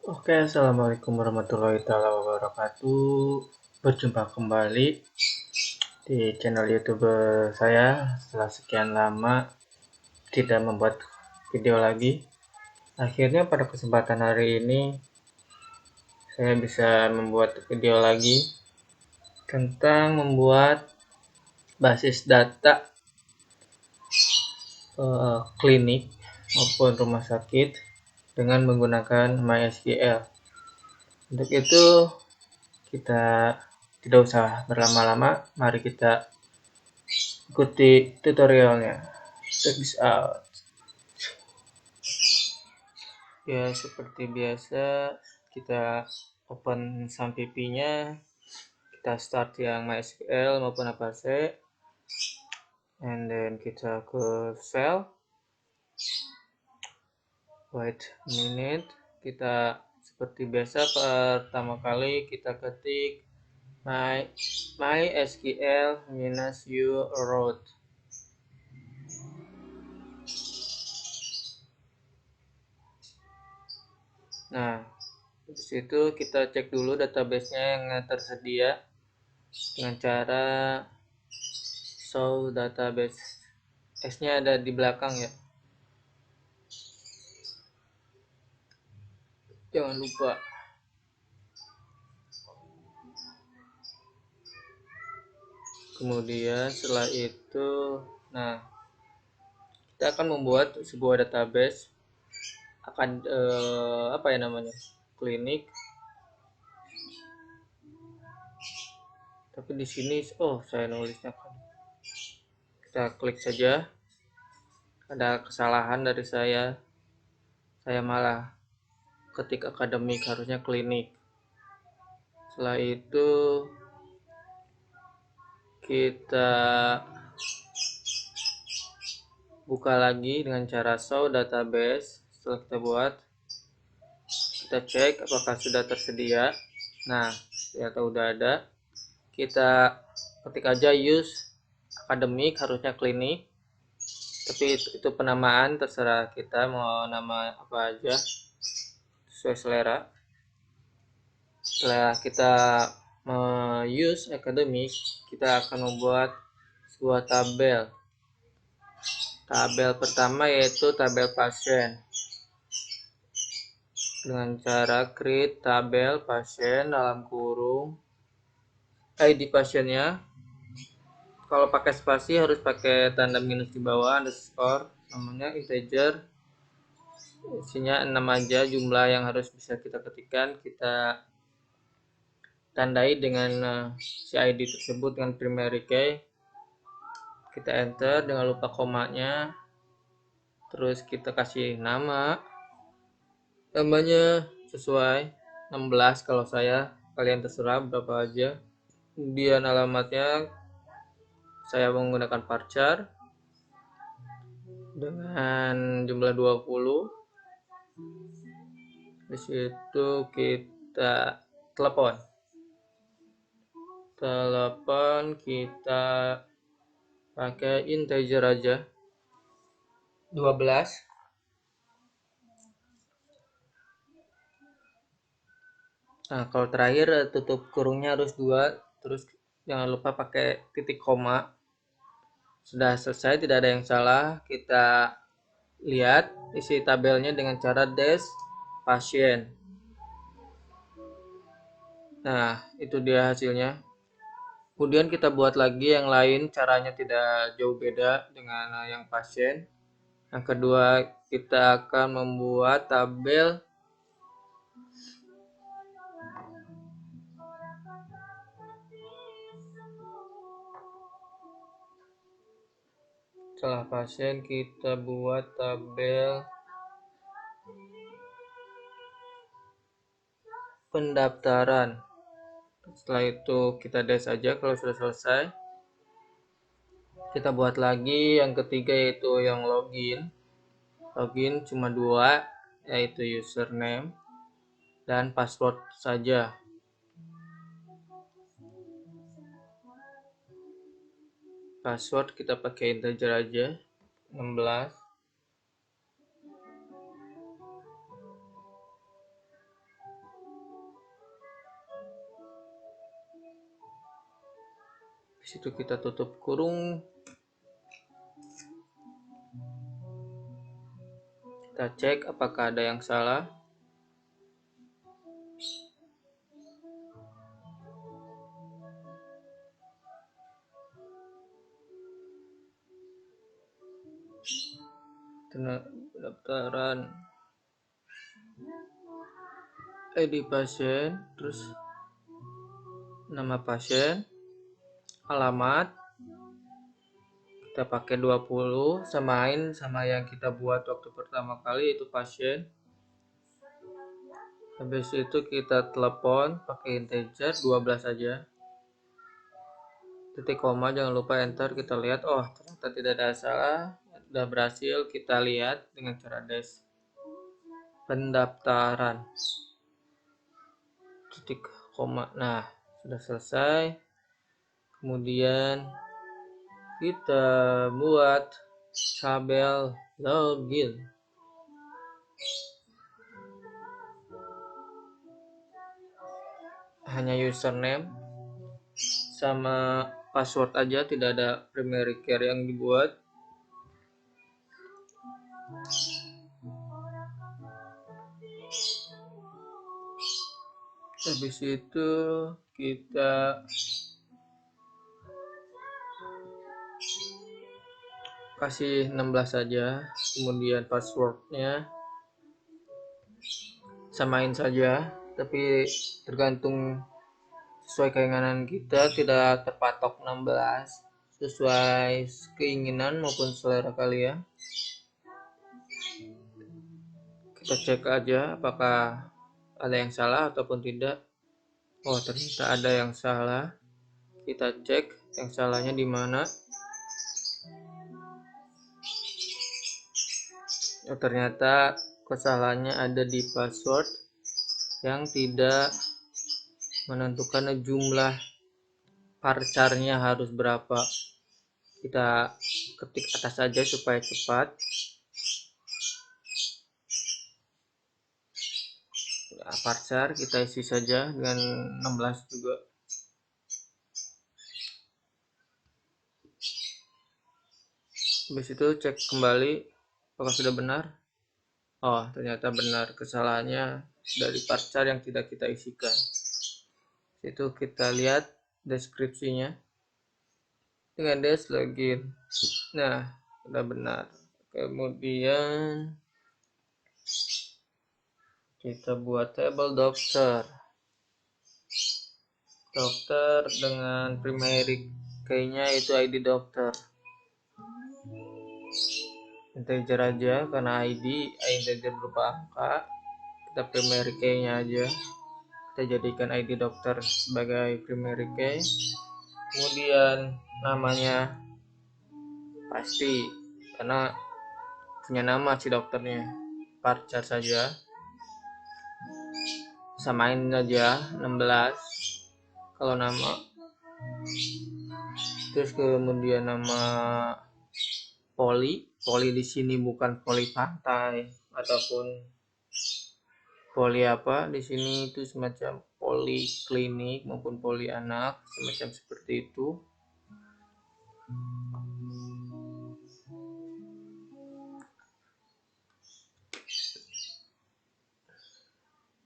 Oke, assalamualaikum warahmatullahi wabarakatuh. Berjumpa kembali di channel YouTube saya setelah sekian lama tidak membuat video lagi. Akhirnya pada kesempatan hari ini saya bisa membuat video lagi tentang membuat basis data klinik maupun rumah sakit dengan menggunakan MySQL. Untuk itu kita tidak usah berlama-lama, mari kita ikuti tutorialnya. Check this out. Ya, seperti biasa kita open SAMPP-nya, kita start yang MySQL maupun Apache, and then kita ke file. Wait a minute, kita seperti biasa pertama kali kita ketik MySQL-u root. Nah, di situ kita cek dulu database-nya yang tersedia dengan cara show database. S-nya ada di belakang ya. Jangan lupa. Kemudian setelah itu, nah, kita akan membuat sebuah database akan apa ya namanya? Klinik. Tapi di sini saya nulisnya kan. Kita klik saja. Ada kesalahan dari saya. Saya malah ketik akademik, harusnya klinik. Setelah itu kita buka lagi dengan cara show database. Setelah kita buat, kita cek apakah sudah tersedia. Nah, ternyata udah ada. Kita ketik aja use akademik, harusnya klinik, tapi itu penamaan, terserah kita mau nama apa aja sesuai selera. Setelah kita use akademik, kita akan membuat sebuah tabel pertama, yaitu tabel pasien, dengan cara create tabel pasien dalam kurung ID pasiennya. Kalau pakai spasi harus pakai tanda minus di bawah, underscore, namanya integer, isinya 6 aja jumlah yang harus bisa kita ketikkan. Kita tandai dengan si ID tersebut dengan primary key. Kita enter, jangan lupa komanya. Terus kita kasih namanya sesuai 16 kalau saya, kalian terserah berapa aja. Kemudian alamatnya saya menggunakan varchar dengan jumlah 20. Di situ kita telepon kita pakai integer aja 12. Nah, kalau terakhir tutup kurungnya harus 2, terus jangan lupa pakai titik koma. Sudah selesai, tidak ada yang salah. Kita lihat isi tabelnya dengan cara dash pasien. Nah, itu dia hasilnya. Kemudian kita buat lagi yang lain, caranya tidak jauh beda dengan yang pasien. Yang kedua, kita akan membuat tabel setelah pasien, kita buat tabel pendaftaran. Setelah itu kita dash saja kalau sudah selesai. Kita buat lagi yang ketiga, yaitu yang login. Login cuma 2, yaitu username dan password saja. Password kita pakai integer aja 16. Situ kita tutup kurung, kita cek apakah ada yang salah. Pendaftaran ID pasien, terus nama pasien, alamat, kita pakai 20, samain sama yang kita buat waktu pertama kali, itu pasien. Habis itu kita telepon pakai integer 12 aja. Titik koma jangan lupa enter, kita lihat oh ternyata tidak ada salah, sudah berhasil. Kita lihat dengan cara dash pendaftaran titik koma. Nah, sudah selesai. Kemudian kita buat tabel login. Hanya username sama password aja, tidak ada primary key yang dibuat. Habis itu kita kasih 16 saja, kemudian passwordnya samain saja, tapi tergantung sesuai keinginan kita, tidak terpatok 16, sesuai keinginan maupun selera kalian. Kita cek aja apakah ada yang salah ataupun tidak. Oh ternyata ada yang salah, kita cek yang salahnya di mana. Oh, ternyata kesalahannya ada di password yang tidak menentukan jumlah parcarnya harus berapa. Kita ketik atas saja supaya cepat. Nah, parcar kita isi saja dengan 16 juga. Habis itu cek kembali apakah sudah benar. Oh ternyata benar, kesalahannya dari parcar yang tidak kita isikan. Itu kita lihat deskripsinya dengan dash login. Nah sudah benar. Kemudian kita buat tabel dokter dengan primary key-nya itu ID dokter. Integer aja karena ID integer berupa angka, kita primary key-nya aja, kita jadikan ID dokter sebagai primary key. Kemudian namanya pasti karena punya nama si dokternya, parcar saja, samain aja 16 kalau nama. Terus kemudian nama poli di sini bukan poli pantai ataupun poli apa, di sini itu semacam poli klinik maupun poli anak, semacam seperti itu.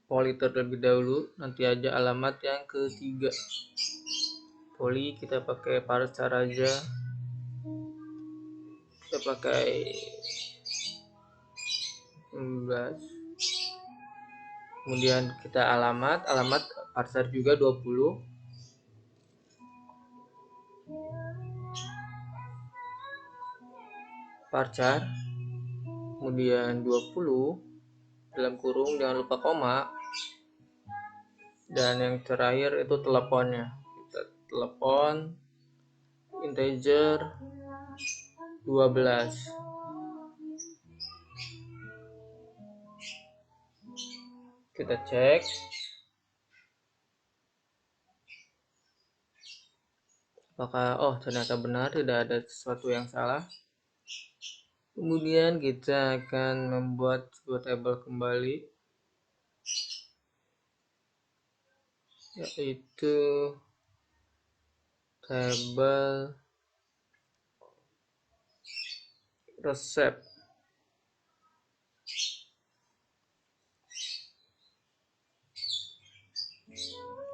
Poli terlebih dahulu, nanti aja alamat yang ketiga. Poli kita pakai parcar aja, kita pakai 16. Kemudian kita alamat parcar juga 20. Parcar kemudian 20 dalam kurung, jangan lupa koma, dan yang terakhir itu teleponnya. Kita telepon integer 12. Kita cek apakah oh ternyata benar, tidak ada sesuatu yang salah. Kemudian kita akan membuat sebuah tabel kembali, yaitu tabel resep.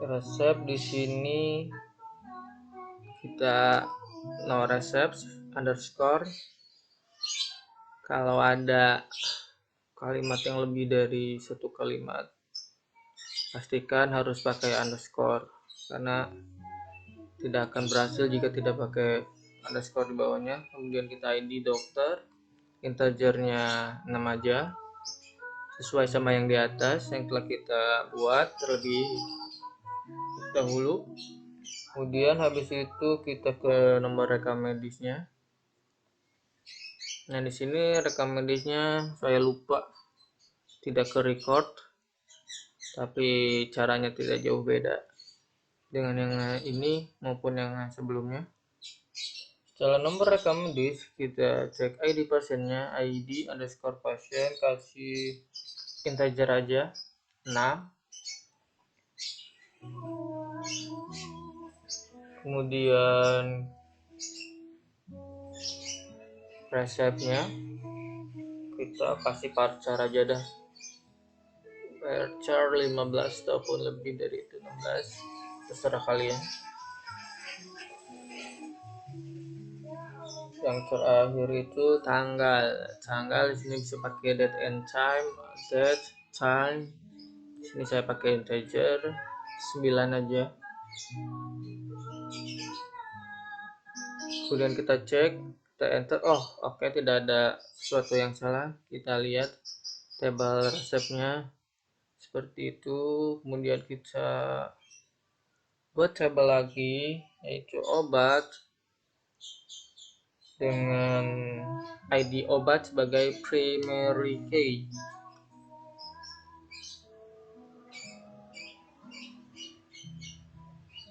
Resep di sini kita no receipts underscore. Kalau ada kalimat yang lebih dari satu kalimat, pastikan harus pakai underscore karena tidak akan berhasil jika tidak pakai underscore di bawahnya. Kemudian kita ID dokter, integernya 6 aja sesuai sama yang di atas yang telah kita buat terlebih dahulu. Kemudian habis itu kita ke nomor rekam medisnya. Nah, di sini rekam medisnya saya lupa tidak ke record, tapi caranya tidak jauh beda dengan yang ini maupun yang sebelumnya. Setelah nomor rekam medis, kita cek ID pasiennya, ID underscore pasien, kasih integer aja 6. Kemudian resepnya kita kasih varchar aja dah, varchar 15 ataupun lebih dari itu 16, terserah kalian. Yang terakhir itu tanggal di sini bisa pakai date and time. Di sini saya pakai integer 9 aja. Kemudian kita cek, kita enter. Oh, oke, tidak ada sesuatu yang salah. Kita lihat tabel resepnya seperti itu. Kemudian kita buat tabel lagi, yaitu obat dengan ID obat sebagai primary key.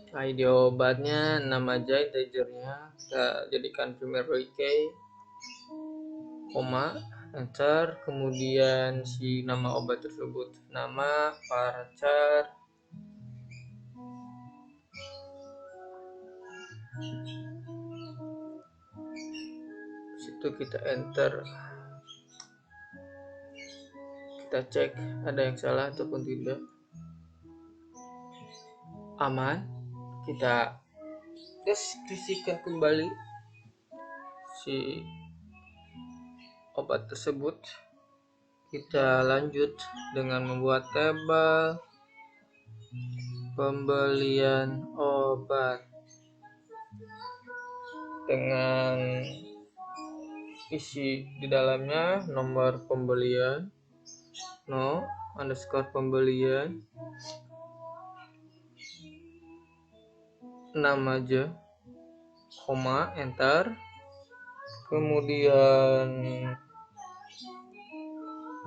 ID obatnya 6 aja, integernya kita jadikan primary key, koma, enter. Kemudian si nama obat tersebut, nama varchar situ kita enter. Kita cek ada yang salah ataupun tidak. Aman. Kita deskripsikan kembali si obat tersebut. Kita lanjut dengan membuat tabel pembelian obat dengan isi di dalamnya nomor pembelian, no underscore pembelian 6 aja, koma, enter. Kemudian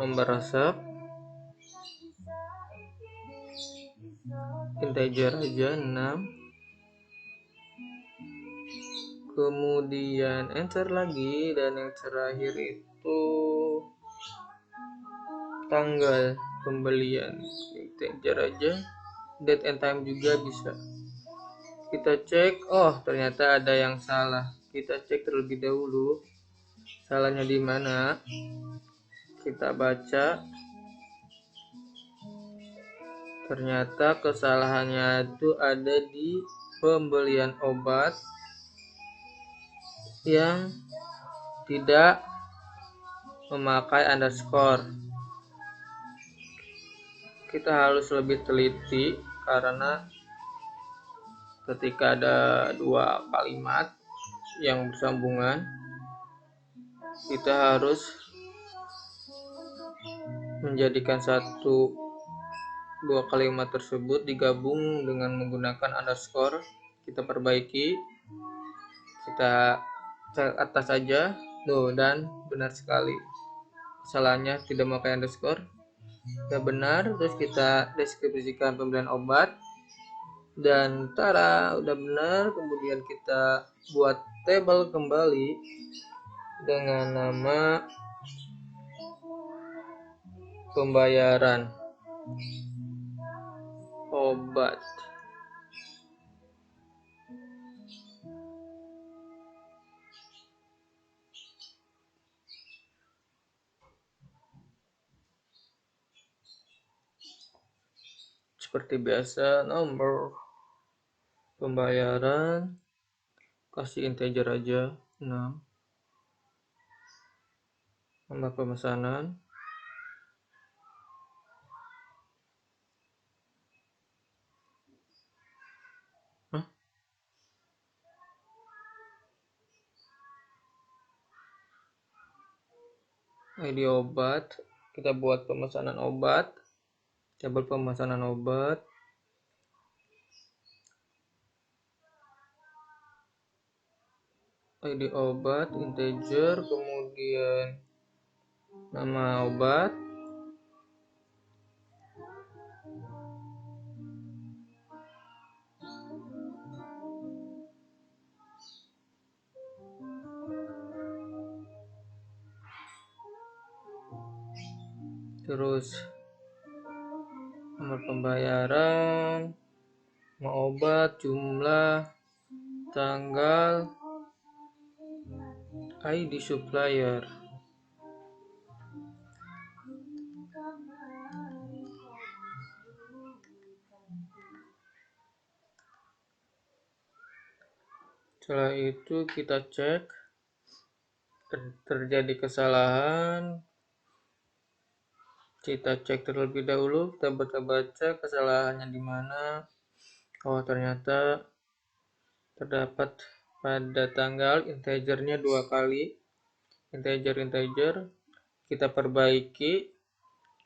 nomor resep integer aja 6. Kemudian enter lagi, dan yang terakhir itu tanggal pembelian integer aja, date and time juga bisa. Kita cek, oh ternyata ada yang salah. Kita cek terlebih dahulu salahnya di mana. Kita baca, ternyata kesalahannya itu ada di pembelian obat yang tidak memakai underscore. Kita harus lebih teliti karena ketika ada dua kalimat yang bersambungan, kita harus menjadikan dua kalimat tersebut digabung dengan menggunakan underscore. Kita perbaiki, kita cek atas saja tuh, dan benar sekali kesalahannya tidak memakai underscore, sudah benar. Terus kita deskripsikan pembelian obat dan tara udah benar. Kemudian kita buat tabel kembali dengan nama pembayaran obat. seperti biasa, nomor pembayaran kasih integer aja 6, nomor pemesanan ID obat, kita buat pemesanan obat, tabel pemesanan obat, ID obat integer, kemudian nama obat, terus nomor pembayaran, nama obat, jumlah, tanggal, ID supplier. Setelah itu kita cek terjadi kesalahan, kita cek terlebih dahulu, kita baca kesalahannya di mana. Oh, ternyata terdapat pada tanggal integernya 2 kali, integer, kita perbaiki,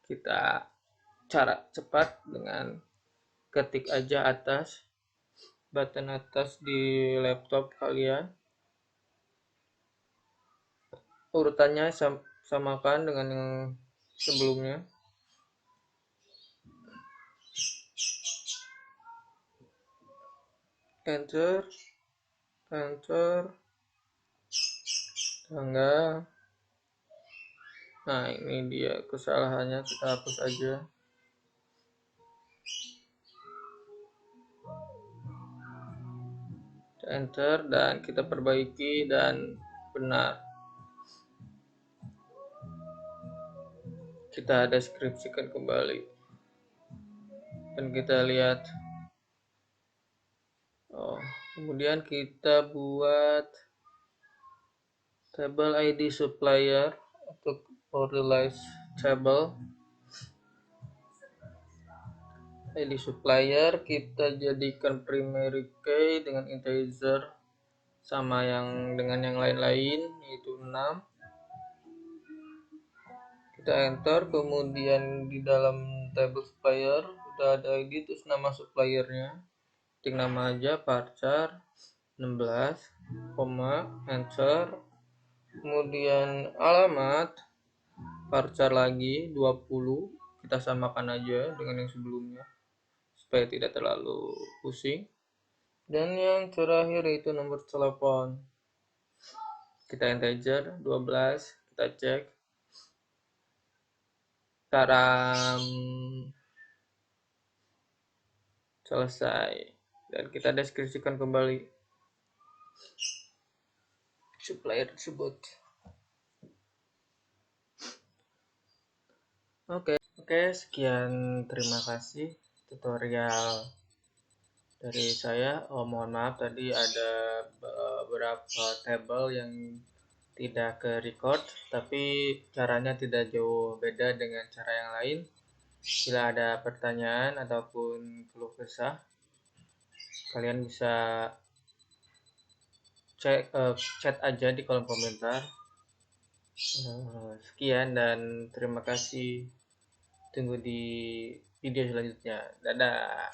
kita cara cepat dengan ketik aja button atas di laptop kalian, urutannya samakan dengan yang sebelumnya. Enter, tanggal. Nah, ini dia kesalahannya, kita hapus aja. Enter dan kita perbaiki dan benar. Kita deskripsikan kembali dan kita lihat. Kemudian kita buat table ID supplier untuk order list table. ID supplier kita jadikan primary key dengan integer sama yang dengan yang lain-lain, yaitu 6. Kita enter, kemudian di dalam table supplier udah ada ID terus nama suppliernya, ketik nama aja varchar 16, enter, kemudian alamat varchar lagi 20, kita samakan aja dengan yang sebelumnya supaya tidak terlalu pusing. Dan yang terakhir itu nomor telepon, kita integer 12, kita cek, taram, selesai, dan kita deskripsikan kembali supplier tersebut. Oke, sekian, terima kasih tutorial dari saya. Mohon maaf tadi ada beberapa table yang tidak ke record, tapi caranya tidak jauh beda dengan cara yang lain. Bila ada pertanyaan ataupun keluh kesah, kalian bisa chat aja di kolom komentar. Sekian dan terima kasih. Tunggu di video selanjutnya. Dadah.